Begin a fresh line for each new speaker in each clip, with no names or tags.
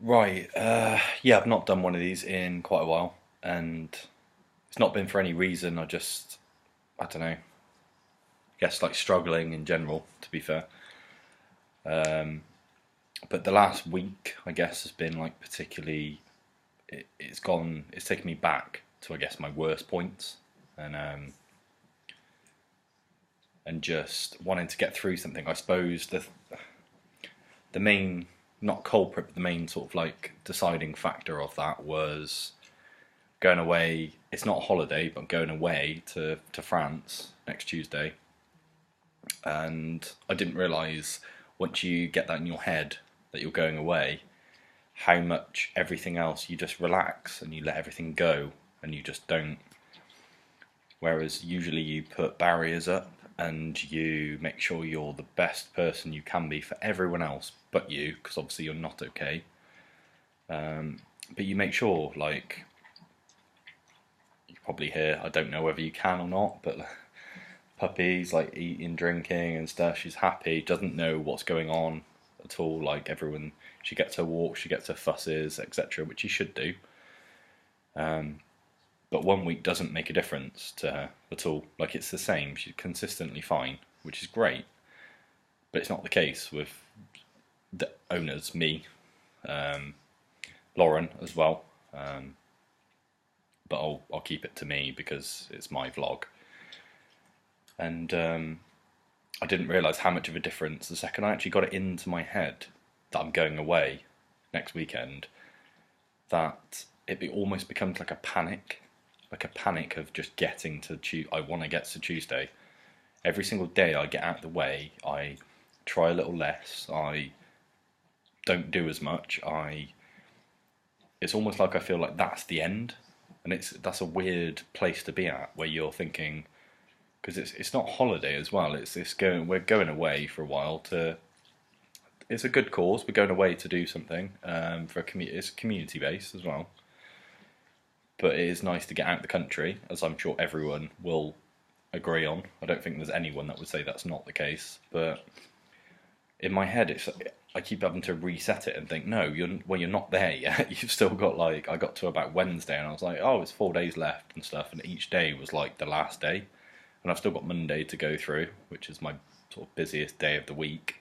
Right, yeah, I've not done one of these in quite a while, and it's not been for any reason. I don't know, I guess like struggling in general, to be fair. Um, but the last week, I guess, has been like particularly, it's taken me back to, I guess, my worst points, and um, and just wanting to get through something. I suppose the main, not culprit, but the main sort of like deciding factor of that was going away. It's not a holiday, but going away to France next Tuesday. And I didn't realise once you get that in your head that you're going away, how much everything else you just relax and you let everything go and you just don't. Whereas usually you put barriers up and you make sure you're the best person you can be for everyone else but you, because obviously you're not okay. But you make sure, like, you probably hear, I don't know whether you can or not, but puppies like eating, drinking, and stuff. She's happy, doesn't know what's going on at all. Like everyone, she gets her walks, she gets her fusses, etc., which she should do. But 1 week doesn't make a difference to her at all. Like it's the same. She's consistently fine, which is great. But it's not the case with the owners, me, um, Lauren as well. But I'll keep it to me because it's my vlog. And I didn't realise how much of a difference the second I actually got it into my head that I'm going away next weekend, that almost becomes like a panic of just getting to I want to get to Tuesday. Every single day I get out of the way, I try a little less, I don't do as much, it's almost like I feel like that's the end. And that's a weird place to be at where you're thinking, because it's not holiday as well. We're going away for a while to. It's a good cause. We're going away to do something for a community. It's community based as well, but it is nice to get out of the country, as I'm sure everyone will agree on. I don't think there's anyone that would say that's not the case. But in my head, I keep having to reset it and think, no, you're not there yet. You've still got like I got to about Wednesday and I was like, oh, it's 4 days left and stuff, and each day was like the last day. And I've still got Monday to go through, which is my sort of busiest day of the week.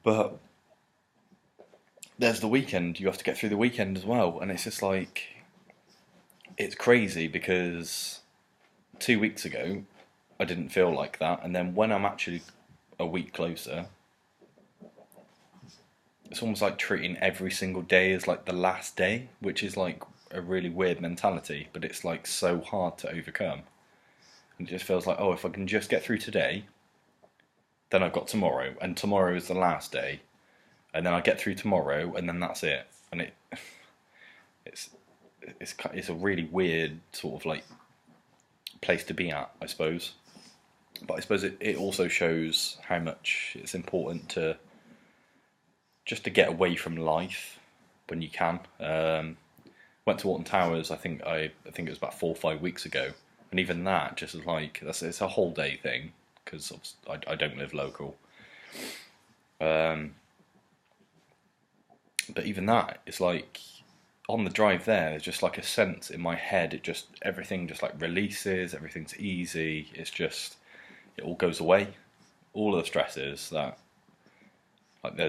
But there's the weekend. You have to get through the weekend as well, and it's just like it's crazy because 2 weeks ago I didn't feel like that, and then when I'm actually a week closer, it's almost like treating every single day as like the last day, which is like a really weird mentality, but it's like so hard to overcome. And it just feels like, oh, if I can just get through today, then I've got tomorrow, and tomorrow is the last day, and then I get through tomorrow, and then that's it. And it's it's a really weird sort of like place to be at, I suppose. But I suppose it also shows how much it's important to just to get away from life when you can. Went to Alton Towers. I think it was about 4 or 5 weeks ago, and even that just like it's a whole day thing because I don't live local. Um, but even that, it's like on the drive there, there's just like a sense in my head. Everything just like releases. Everything's easy. It all goes away. All of the stresses that like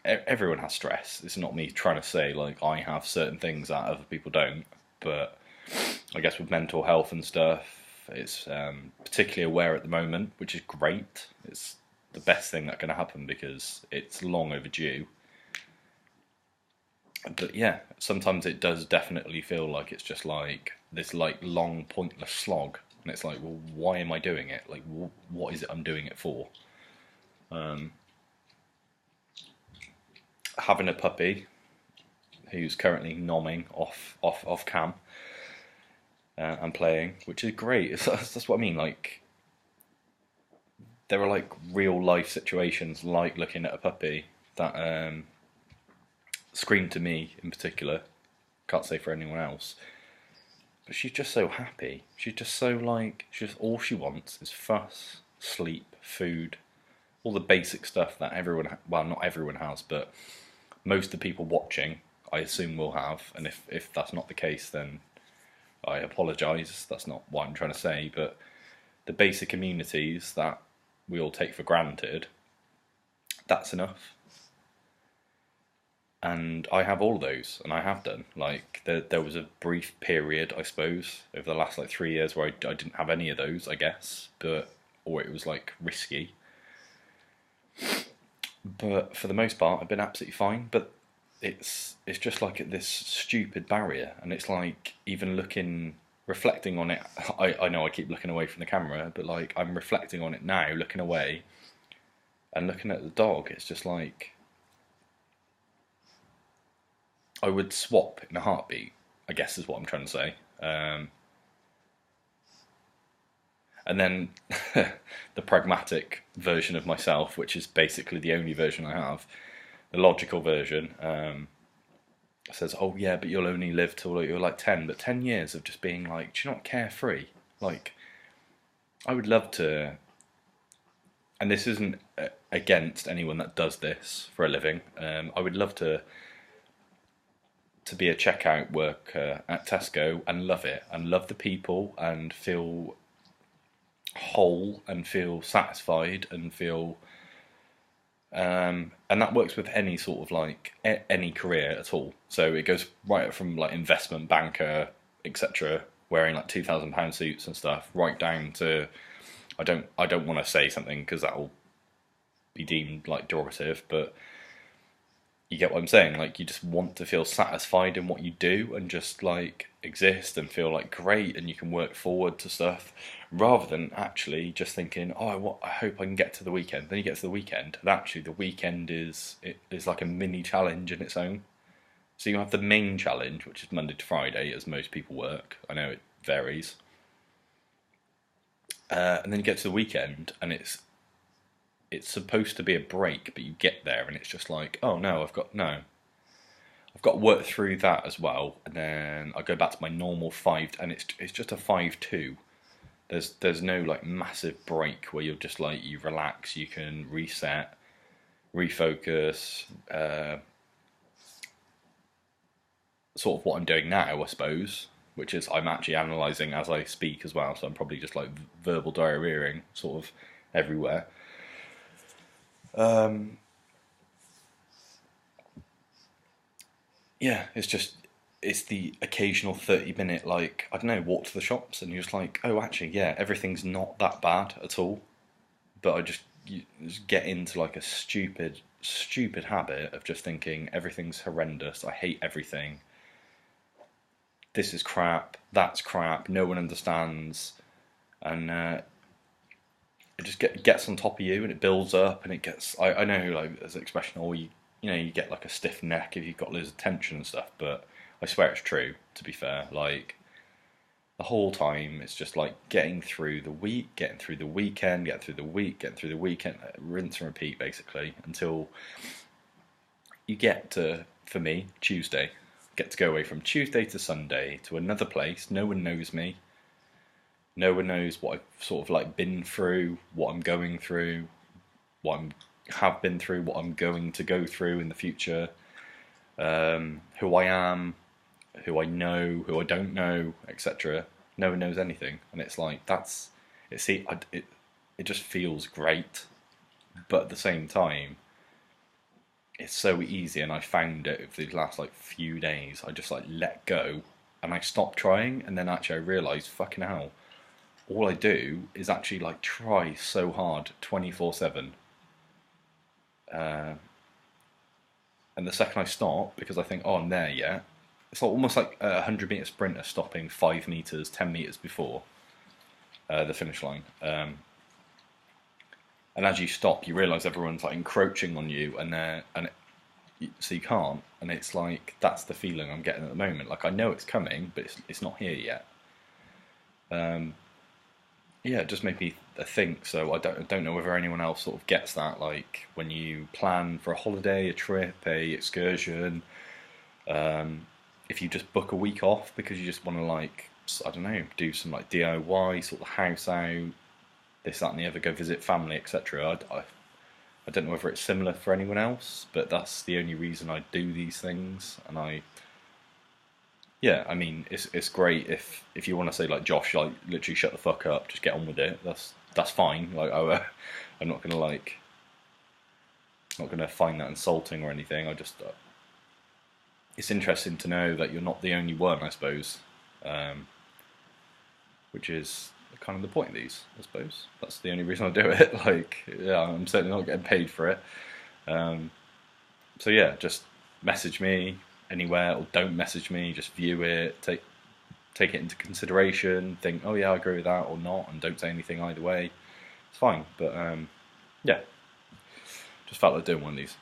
everyone has stress. It's not me trying to say like I have certain things that other people don't, but I guess with mental health and stuff, it's particularly aware at the moment, which is great. It's the best thing that can happen because it's long overdue. But yeah, sometimes it does definitely feel like it's just like this like long pointless slog, and it's like, well, why am I doing it? Like, what is it I'm doing it for? Um, Having a puppy who's currently nomming off cam and playing, which is great. That's what I mean. Like there are like real life situations, like looking at a puppy that scream to me in particular. Can't say for anyone else, but she's just so happy. She's just so like all she wants is fuss, sleep, food, all the basic stuff that everyone, well, not everyone has, but most of the people watching, I assume, will have. And if that's not the case, then I apologise. That's not what I'm trying to say. But the basic amenities that we all take for granted, that's enough. And I have all those, and I have done. Like there was a brief period, I suppose, over the last like 3 years where I didn't have any of those, I guess, or it was like risky. But for the most part, I've been absolutely fine. But it's just like this stupid barrier, and it's like even reflecting on it. I know I keep looking away from the camera, but like I'm reflecting on it now, looking away, and looking at the dog. It's just like I would swap in a heartbeat, I guess is what I'm trying to say. And then the pragmatic version of myself, which is basically the only version I have, the logical version, says, oh yeah, but you'll only live till you're like 10. But 10 years of just being like, do you not carefree? Like, I would love to, and this isn't against anyone that does this for a living, I would love to be a checkout worker at Tesco and love it, and love the people, and feel whole, and feel satisfied, and feel and that works with any sort of like any career at all. So it goes right up from like investment banker, etc., wearing like £2,000 suits and stuff, right down to I don't want to say something because that will be deemed like derogative, but you get what I'm saying. Like, you just want to feel satisfied in what you do and just like exist and feel like great, and you can work forward to stuff rather than actually just thinking, oh, I hope I can get to the weekend. Then you get to the weekend, and actually the weekend is like a mini challenge in its own. So you have the main challenge, which is Monday to Friday, as most people work. I know it varies. And then you get to the weekend, and it's supposed to be a break, but you get there and it's just like, oh no, I've got to work through that as well, and then I go back to my normal 5, and it's just a 5-2. There's no like massive break where you're just like, you relax, you can reset, refocus, sort of what I'm doing now, I suppose, which is I'm actually analysing as I speak as well, so I'm probably just like verbal diarrheaing sort of everywhere. Yeah, it's the occasional 30-minute, like, I don't know, walk to the shops, and you're just like, oh, actually, yeah, everything's not that bad at all. But you just get into like a stupid habit of just thinking everything's horrendous, I hate everything, this is crap, that's crap, no one understands, and it just gets on top of you, and it builds up, and it gets. I know, like, there's an expression, or you get like a stiff neck if you've got loads of tension and stuff. But I swear it's true. To be fair, like the whole time, it's just like getting through the week, getting through the weekend, getting through the week, getting through the weekend, rinse and repeat basically until you get to, for me, Tuesday. Get to go away from Tuesday to Sunday to another place. No one knows me. No one knows what I've sort of like been through, what I'm going through, what I have been through, what I'm going to go through in the future, who I am, who I know, who I don't know, etc. No one knows anything, and it's like it just feels great, but at the same time, it's so easy, and I found it over the last like few days. I just like let go, and I stopped trying, and then actually I realised, fucking hell, all I do is actually like try so hard 24/7. And the second I stop, because I think, oh, I'm there yet, it's like almost like a 100-metre sprinter stopping 5 metres, 10 metres before the finish line. And as you stop, you realise everyone's like encroaching on you, so you can't. And it's like, that's the feeling I'm getting at the moment. Like, I know it's coming, but it's not here yet. Yeah, it just made me think. So I don't know whether anyone else sort of gets that. Like, when you plan for a holiday, a trip, a excursion, if you just book a week off because you just want to, like, I don't know, do some like DIY, sort the house out, this, that, and the other, go visit family, etc. I don't know whether it's similar for anyone else, but that's the only reason I do these things. And yeah, I mean, it's great if you want to say like Josh, like literally shut the fuck up, just get on with it. That's fine. Like I'm not gonna not gonna find that insulting or anything. I just it's interesting to know that you're not the only one, I suppose, which is kind of the point of these. I suppose that's the only reason I do it. Like, yeah, I'm certainly not getting paid for it. So yeah, just message me anywhere, or don't message me. Just view it, take it into consideration. Think, oh yeah, I agree with that, or not, and don't say anything either way. It's fine. But yeah, just felt like doing one of these.